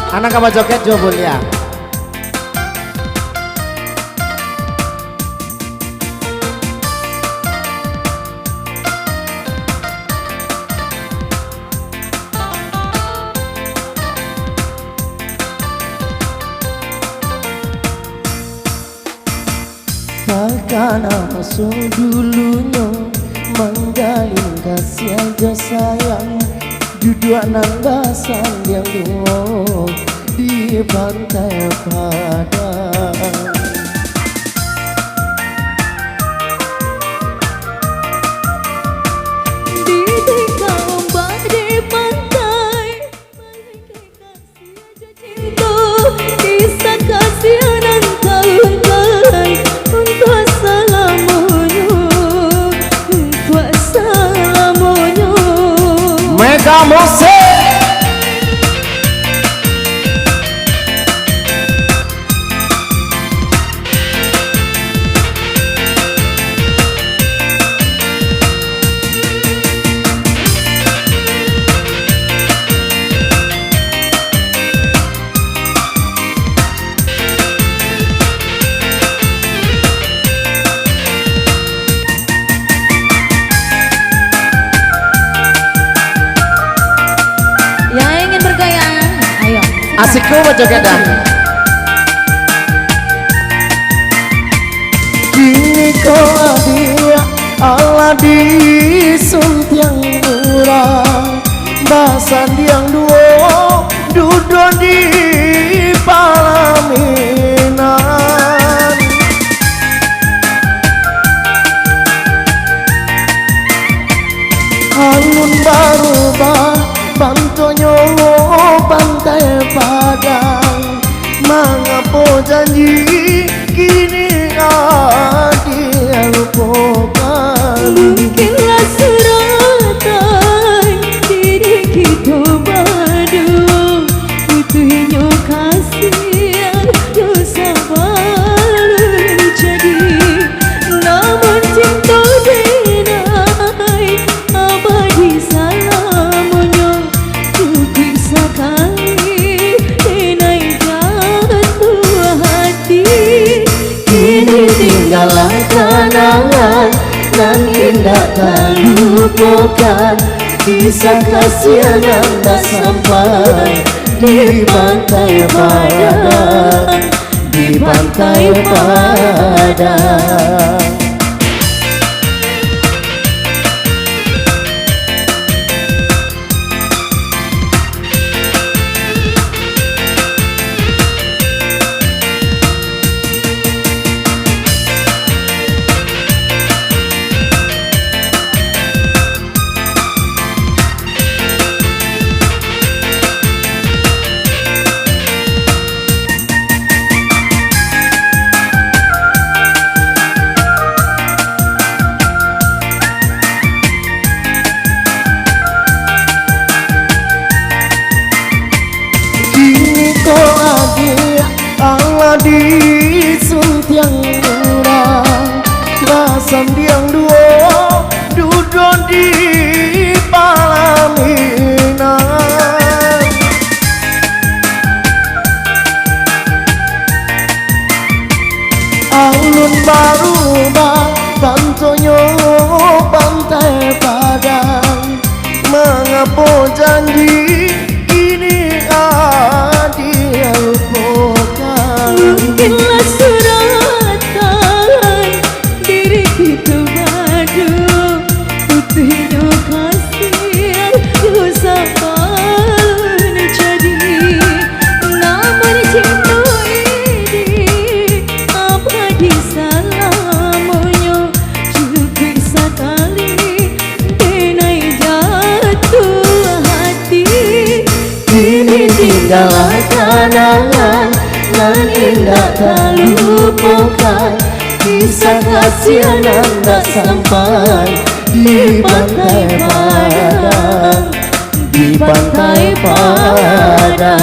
Anak kamu joget jobul ya. Takkan langsung dulunya menggalin kasih aja sayang. Duduk nang basan yang dua di pantai Padang. Di tinggal ombak di pantai, kasih aja cinta, kisah kasihan tahun-tahun untuk selamanya, untuk selamanya. Mega Musik. Asikku berjoget dan Kini kau adia Allah disuntiang murah. Basan yang dua duduk di palaminan. Alun barubah bantonyo pantai Padang. Mengapa janji kini dia lupakan. Mungkinlah suratan diri kita badu, butuhnya kasih yang sabar jadi. Namun cinta denai abadi selamanya, cukup sekali denai jatuh hati. Kini tinggallah kenangan nan indah tak lupakan. Kisah kasihan yang tak sampai di pantai Padang, di pantai Padang. Allah disuntiang murah. Basan yang dua duduk di palaminan. Alun barubah bantonyo pantai Padang. Mengapa janji kini dia lupakan. Mungkinlah suratan diri kita badu, butuhnya kasih yang sabar jadi. Namun cinta ini abadi selamanya, cukup sekali denai jatuh hati. Kini tinggallah kenangan nan indah tak lupakan. Kisah kasihan yang tak sampai di pantai Padang, di pantai Padang.